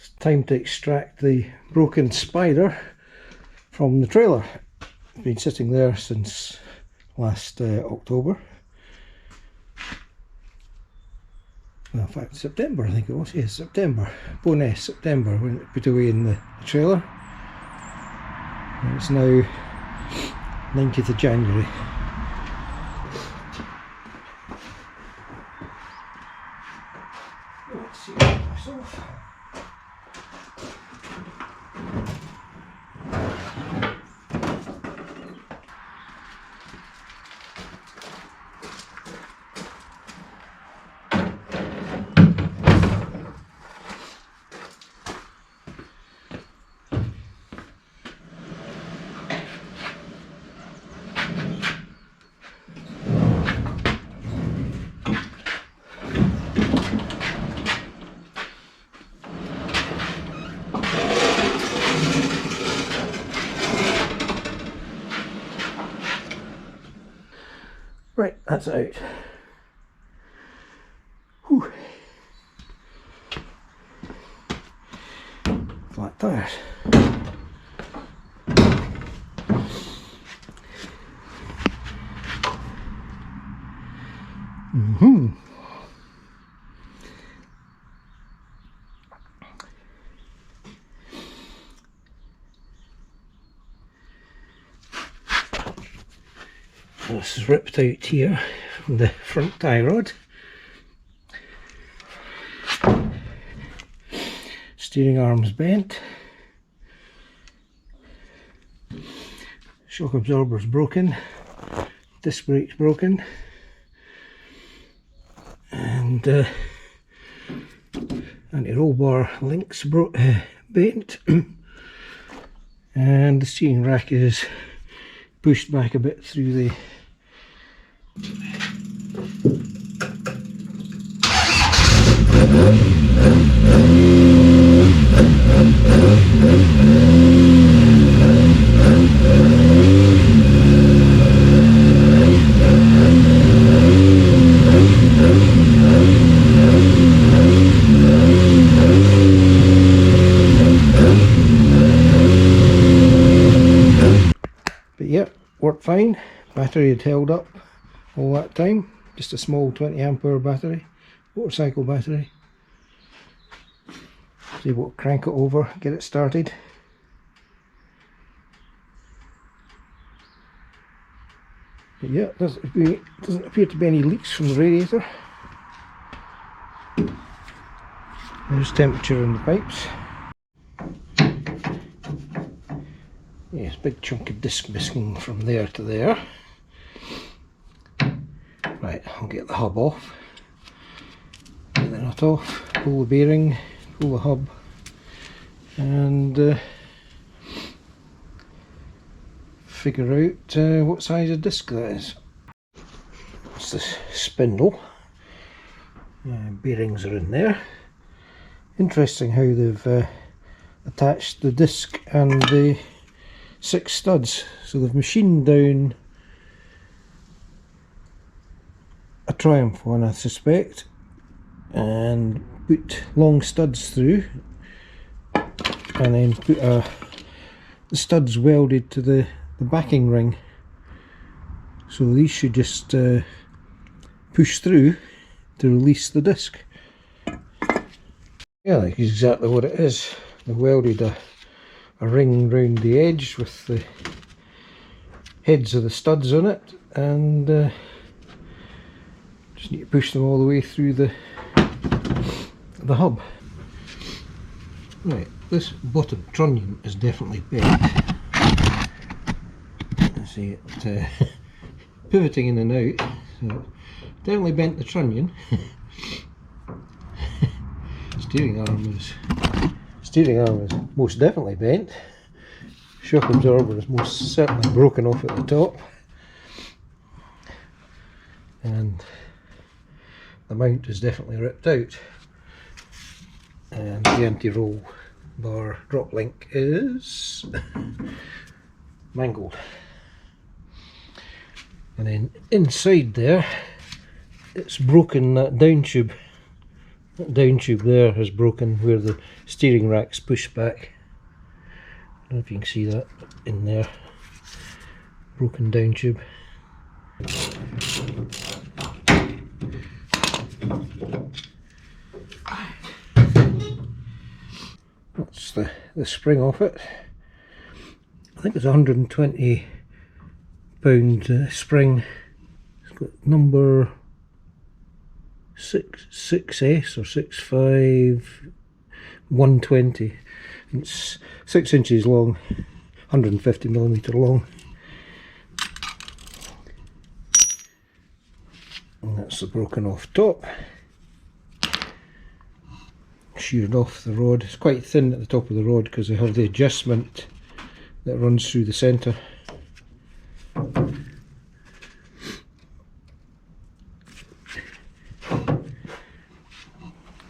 It's time to extract the broken Spyder from the trailer. It's been sitting there since last October. Well, in fact, September I think it was. Yes, September. Bo'ness September when it put away in the trailer. And it's now 19th of January. Let's see myself. Right, that's out. Whew. Flat tires. This is ripped out here from the front tie rod. Steering arm's bent. Shock absorber's broken. Disc brake's broken. And anti-roll bar links bent. And the steering rack is pushed back a bit through the but yeah, worked fine. Battery had held up all that time. Just a small 20 ampere battery, motorcycle battery. So able to crank it over, get it started. But yeah, doesn't appear to be any leaks from the radiator. There's temperature in the pipes. Yes, big chunk of disc missing from there to there. Right, I'll get the hub off, get the nut off, pull the bearing, pull the hub, and figure out what size of disc that is. It's this spindle. Bearings are in there. Interesting how they've attached the disc and the 6 studs. So they've machined down a Triumph one, I suspect, and put long studs through, and then put the studs welded to the backing ring. So these should just push through to release the disc. Yeah, that's exactly what it is. They welded a ring round the edge with the heads of the studs on it, and just need to push them all the way through the hub. Right, this bottom trunnion is definitely bent. I see it pivoting in and out. So definitely bent the trunnion. Steering arm is most definitely bent. Shock absorber is most certainly broken off at the top. And the mount is definitely ripped out, and the anti-roll bar drop link is mangled. And then inside there, it's broken that down tube That down tube there has broken where the steering rack's pushed back. I don't know if you can see that in there. Broken down tube. That's the spring off it. I think it's a £120 spring. It's got number 6S or 65 120. It's 6 inches long, 150mm long. And that's the broken off top. Sheared off the rod. It's quite thin at the top of the rod because they have the adjustment that runs through the centre.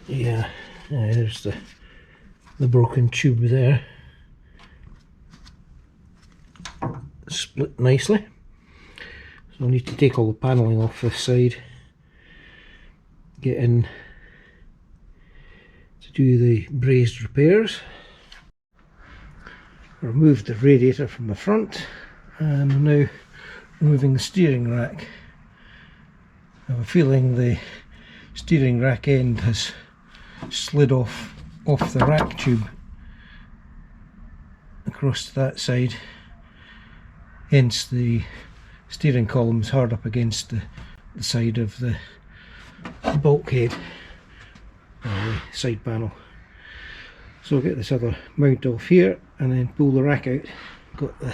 Yeah, there's the broken tube there. Split nicely. So I need to take all the panelling off this side, get in to do the brazed repairs. Removed the radiator from the front, and I'm now removing the steering rack. I have a feeling the steering rack end has slid off the rack tube across to that side, hence the steering column is hard up against the side of the bulkhead, or the side panel. So I'll get this other mount off here and then pull the rack out. Got the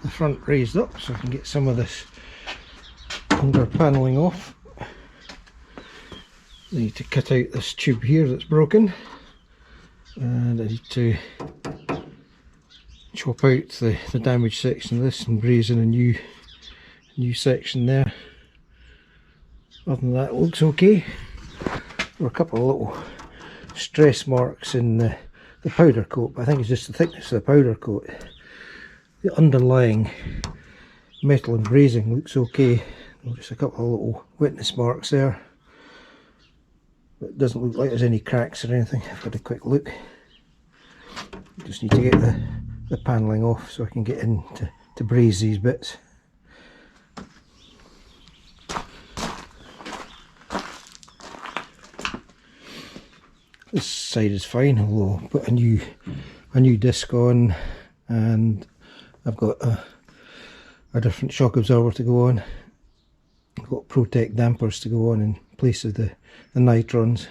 front raised up so I can get some of this under panelling off. I need to cut out this tube here that's broken, and I need to chop out the damaged section of this and braze in a new section there. Other than that, it looks okay. There were a couple of little stress marks in the powder coat, but I think it's just the thickness of the powder coat. The underlying metal and brazing looks okay. Just a couple of little wetness marks there. But it doesn't look like there's any cracks or anything. I've had a quick look. Just need to get the panelling off so I can get in to braze these bits. This side is fine, although I'll put a new disc on, and I've got a different shock absorber to go on. I've got Protech dampers to go on in place of the Nitrons.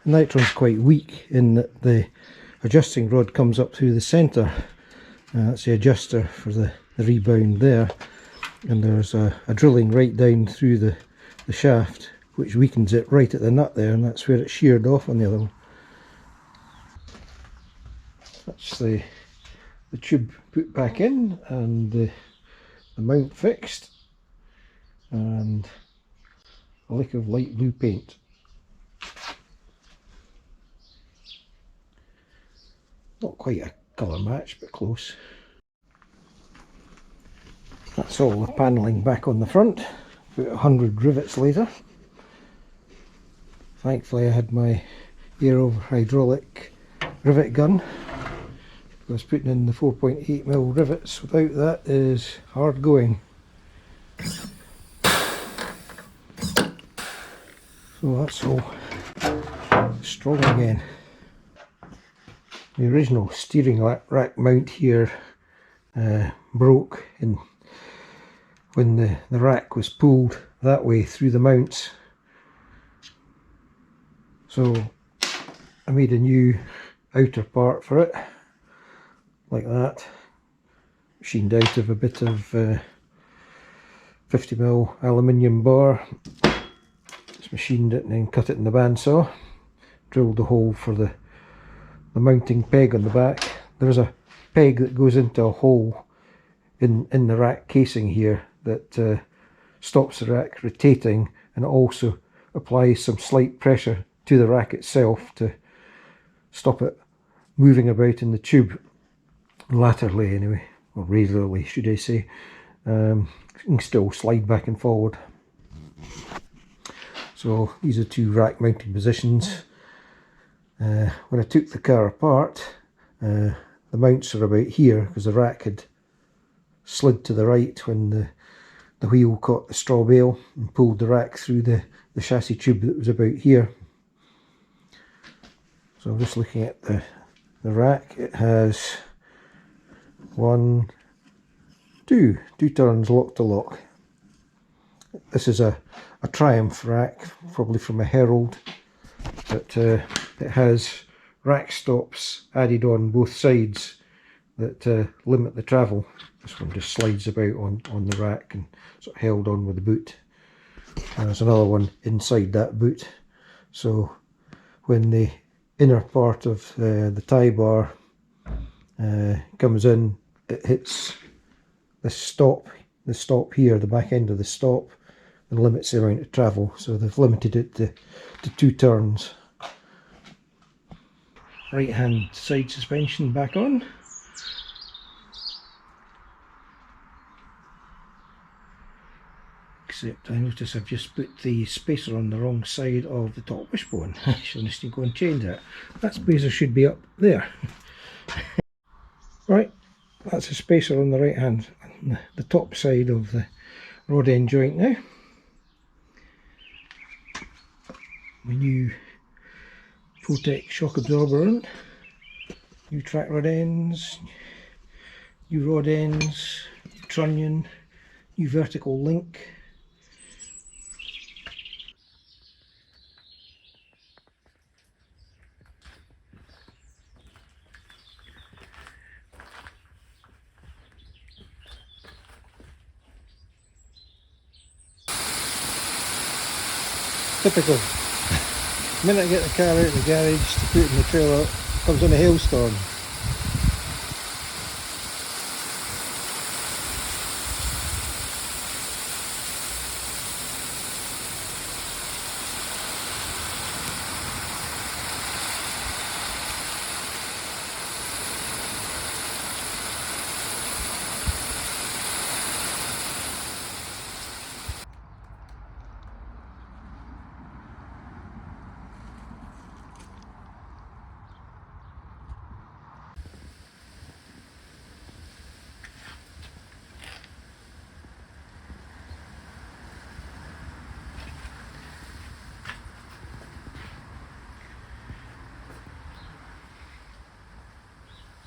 The Nitron's quite weak in that the adjusting rod comes up through the centre. That's the adjuster for the rebound there, and there's a drilling right down through the shaft, which weakens it right at the nut there, and that's where it's sheared off on the other one. That's the tube put back in, and the mount fixed, and a lick of light blue paint. Not quite a colour match, but close. That's all the panelling back on the front, about 100 rivets later. Thankfully I had my air-over hydraulic rivet gun. I was putting in the 4.8mm rivets. Without that is hard going. So that's all strong again. The original steering rack mount here broke when the rack was pulled that way through the mounts. So I made a new outer part for it, like that, machined out of a bit of 50mm aluminium bar. Just machined it and then cut it in the bandsaw, drilled the hole for the mounting peg on the back. There's a peg that goes into a hole in the rack casing here that stops the rack rotating, and it also applies some slight pressure to the rack itself to stop it moving about in the tube laterally anyway, or radially should I say. You can still slide back and forward. So these are two rack mounting positions. When I took the car apart, the mounts are about here because the rack had slid to the right when the wheel caught the straw bale and pulled the rack through the chassis tube that was about here. So I'm just looking at the rack. It has two turns lock to lock. This is a Triumph rack, probably from a Herald, but it has rack stops added on both sides that limit the travel. This one just slides about on the rack and sort of held on with the boot. And there's another one inside that boot, so when the inner part of the tie bar comes in, it hits the stop here, the back end of the stop, and limits the amount of travel. So they've limited it to 2 turns. Right hand side suspension back on. Except I notice I've just put the spacer on the wrong side of the top wishbone. I shall need to go and change that. That spacer should be up there. Right, that's a spacer on the right hand, the top side of the rod end joint now. My new Protech shock absorber on, new track rod ends, new rod ends, trunnion, new vertical link. Typical. The minute I get the car out of the garage to put it in the trailer, comes on a hailstorm.